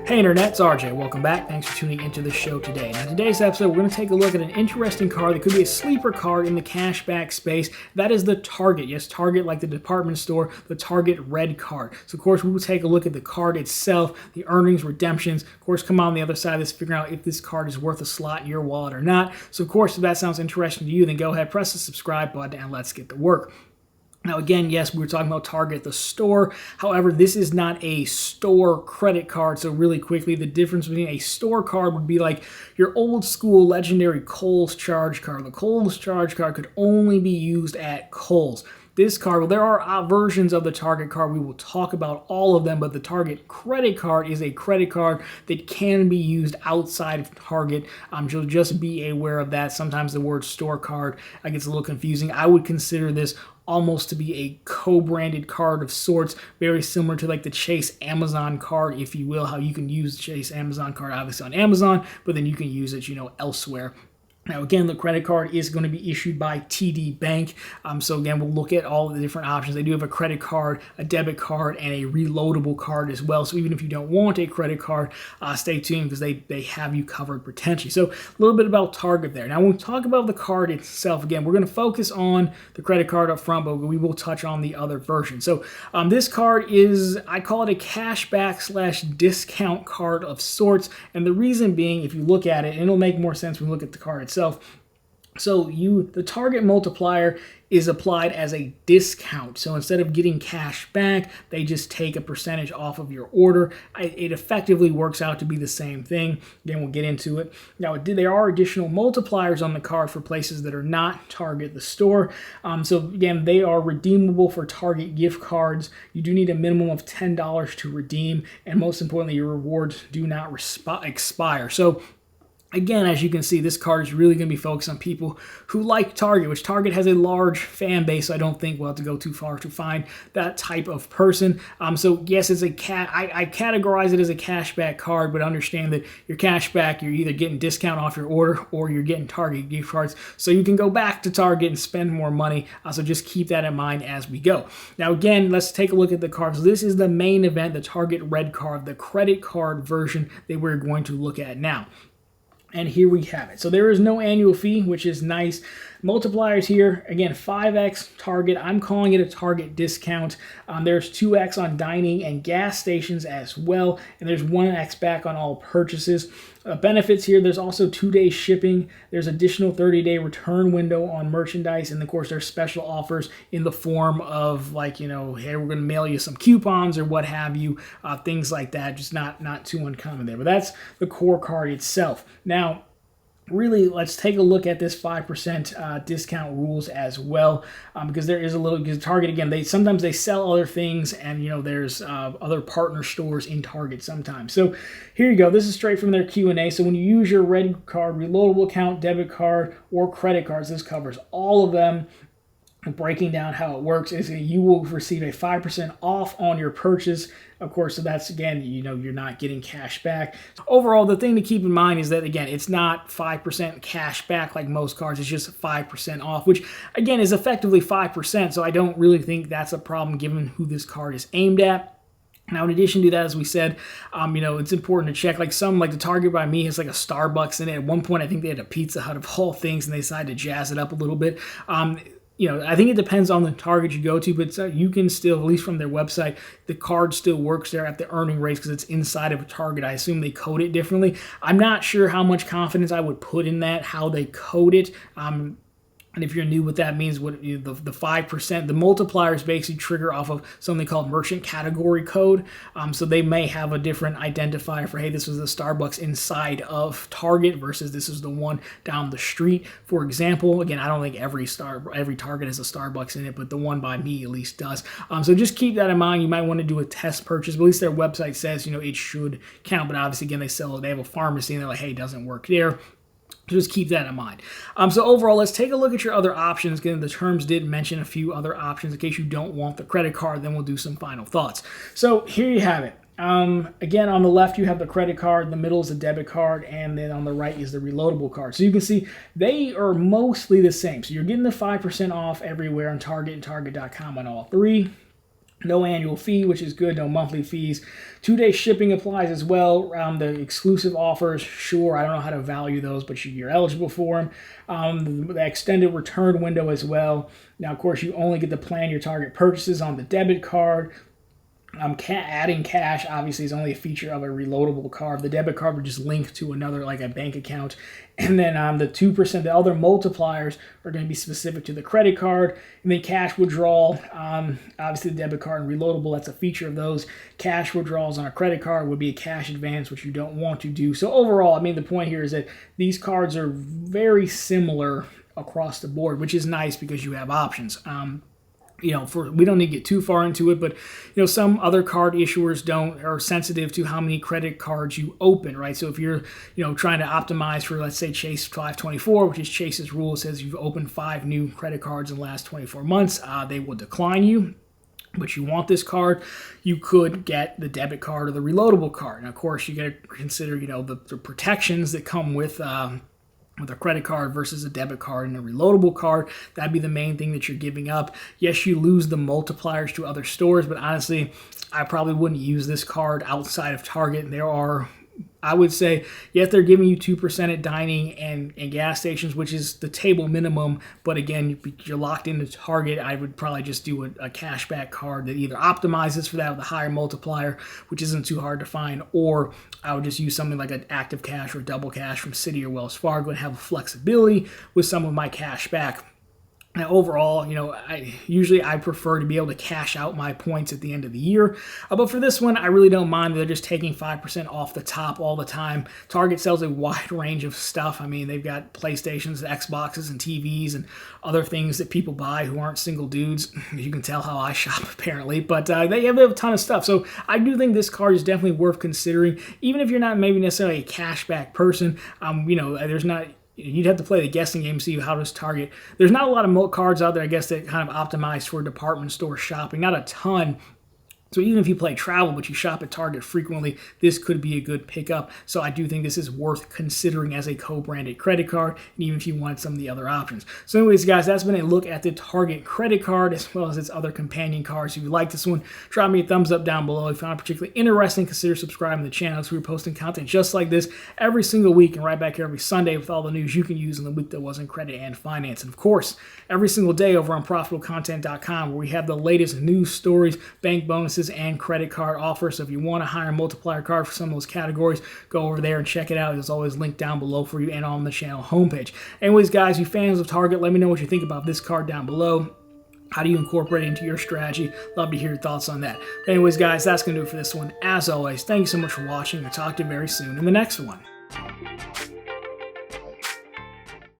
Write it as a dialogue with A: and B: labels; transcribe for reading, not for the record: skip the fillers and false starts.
A: Hey Internet, it's RJ. Welcome back. Thanks for tuning into the show today. Now, today's episode, we're going to take a look at an interesting card that could be a sleeper card in the cashback space. That is the Target. Yes, Target, like the department store, the Target Red card. So, of course, we will take a look at the card itself, the earnings, redemptions. Of course, come on the other side of this, figuring out if this card is worth a slot in your wallet or not. So, of course, if that sounds interesting to you, then go ahead, press the subscribe button, and let's get to work. Now, again, yes, we were talking about Target, the store. However, this is not a store credit card. So really quickly, the difference between a store card would be like your old school legendary Kohl's charge card. The Kohl's charge card could only be used at Kohl's. This card, well, there are versions of the Target card. We will talk about all of them, but the Target credit card is a credit card that can be used outside of Target. So just be aware of that. Sometimes the word store card gets a little confusing. I would consider this almost to be a co-branded card of sorts, very similar to like the Chase Amazon card, if you will, how you can use the Chase Amazon card obviously on Amazon, but then you can use it, elsewhere. Now, again, the credit card is going to be issued by TD Bank. So, again, we'll look at all the different options. They do have a credit card, a debit card, and a reloadable card as well. So, even if you don't want a credit card, stay tuned because they have you covered potentially. So, a little bit about Target there. Now, when we talk about the card itself, again, we're going to focus on the credit card up front, but we will touch on the other version. So, this card is, I call it a cashback / discount card of sorts. And the reason being, if you look at it, and it'll make more sense when you look at the card itself. So the Target multiplier is applied as a discount. So instead of getting cash back, they just take a percentage off of your order. It effectively works out to be the same thing. Again, we'll get into it. Now, there are additional multipliers on the card for places that are not Target, the store. So again, they are redeemable for Target gift cards. You do need a minimum of $10 to redeem. And most importantly, your rewards do not expire. So again, as you can see, this card is really going to be focused on people who like Target, which Target has a large fan base, so I don't think we'll have to go too far to find that type of person. So yes, it's I categorize it as a cashback card, but understand that your cashback, you're either getting discount off your order or you're getting Target gift cards, so you can go back to Target and spend more money. So just keep that in mind as we go. Now again, let's take a look at the cards. This is the main event, the Target Red card, the credit card version that we're going to look at now. And here we have it. So there is no annual fee, which is nice. Multipliers here, again, 5x Target. I'm calling it a Target discount. There's 2x on dining and gas stations as well. And there's 1x back on all purchases. Benefits here, there's also 2-day shipping. There's additional 30-day return window on merchandise. And of course, there's special offers in the form of like, hey, we're going to mail you some coupons or what have you. Things like that, just not too uncommon there. But that's the core card itself. Now, really, let's take a look at this 5% discount rules as well, because there is a little, because Target, again, sometimes they sell other things, and there's other partner stores in Target sometimes. So here you go. This is straight from their Q&A. So when you use your Red card, reloadable account, debit card, or credit cards, this covers all of them. Breaking down how it works is that you will receive a 5% off on your purchase. Of course, so that's, again, you're not getting cash back. Overall, the thing to keep in mind is that, again, it's not 5% cash back like most cards. It's just 5% off, which, again, is effectively 5%. So I don't really think that's a problem given who this card is aimed at. Now, in addition to that, as we said, it's important to check. Like the Target by me has like a Starbucks in it. At one point, I think they had a Pizza Hut of all things, and they decided to jazz it up a little bit. I think it depends on the Target you go to, but you can still, at least from their website, the card still works there at the earning rates because it's inside of a Target. I assume they code it differently. I'm not sure how much confidence I would put in that, how they code it. And if you're new, what that means, the 5%, the multipliers basically trigger off of something called merchant category code. So they may have a different identifier for, hey, this was the Starbucks inside of Target versus this is the one down the street. For example, again, I don't think every Target has a Starbucks in it, but the one by me at least does. So just keep that in mind. You might want to do a test purchase, but at least their website says, it should count. But obviously, again, they have a pharmacy and they're like, hey, it doesn't work there. Just keep that in mind. So overall, let's take a look at your other options. Again, the terms did mention a few other options in case you don't want the credit card. Then we'll do some final thoughts. So here you have it. Again, on the left, you have the credit card. The middle is the debit card. And then on the right is the reloadable card. So you can see they are mostly the same. So you're getting the 5% off everywhere on Target and Target.com on all three. No annual fee, which is good. No monthly fees. 2-day shipping applies as well. The exclusive offers, sure, I don't know how to value those, but you're eligible for them. The extended return window as well. Now, of course, you only get to plan your Target purchases on the debit card. Adding cash obviously is only a feature of a reloadable card. The debit card would just link to another, like a bank account. And then the 2%, the other multipliers are going to be specific to the credit card. And then cash withdrawal, obviously the debit card and reloadable, that's a feature of those. Cash withdrawals on a credit card would be a cash advance, which you don't want to do. So overall, I mean, the point here is that these cards are very similar across the board, which is nice because you have options. We don't need to get too far into it, but some other card issuers are sensitive to how many credit cards you open, right? So if you're trying to optimize for, let's say, Chase 524, which is Chase's rule, says you've opened 5 new credit cards in the last 24 months, they will decline you. But you want this card, you could get the debit card or the reloadable card. And of course, you got to consider the protections that come with a credit card versus a debit card and a reloadable card. That'd be the main thing that you're giving up. Yes, you lose the multipliers to other stores, but honestly, I probably wouldn't use this card outside of Target. There are, I would say, yes, they're giving you 2% at dining and gas stations, which is the table minimum. But again, you're locked into Target. I would probably just do a cashback card that either optimizes for that with a higher multiplier, which isn't too hard to find, or I would just use something like an Active Cash or Double Cash from Citi or Wells Fargo and have flexibility with some of my cash back. Now, overall, I prefer to be able to cash out my points at the end of the year. But for this one, I really don't mind. They're just taking 5% off the top all the time. Target sells a wide range of stuff. I mean, they've got PlayStations, Xboxes, and TVs, and other things that people buy who aren't single dudes. You can tell how I shop, apparently. But they have a ton of stuff. So I do think this card is definitely worth considering. Even if you're not maybe necessarily a cashback person, there's not... You'd have to play the guessing game to see how does Target. There's not a lot of cards out there, I guess, that kind of optimize for department store shopping. Not a ton. So even if you play travel, but you shop at Target frequently, this could be a good pickup. So I do think this is worth considering as a co-branded credit card, and even if you want some of the other options. So anyways, guys, that's been a look at the Target credit card as well as its other companion cards. If you like this one, drop me a thumbs up down below. If you found it particularly interesting, consider subscribing to the channel because we're posting content just like this every single week and right back here every Sunday with all the news you can use in the week that was in credit and finance. And of course, every single day over on profitablecontent.com where we have the latest news stories, bank bonuses, and credit card offers. So if you want a higher multiplier card for some of those categories, go over there and check it out. There's always linked down below for you and on the channel homepage. Anyways, guys, you fans of Target, let me know what you think about this card down below. How do you incorporate it into your strategy? Love to hear your thoughts on that. But anyways, guys, that's going to do it for this one. As always, thank you so much for watching. I'll talk to you very soon in the next one.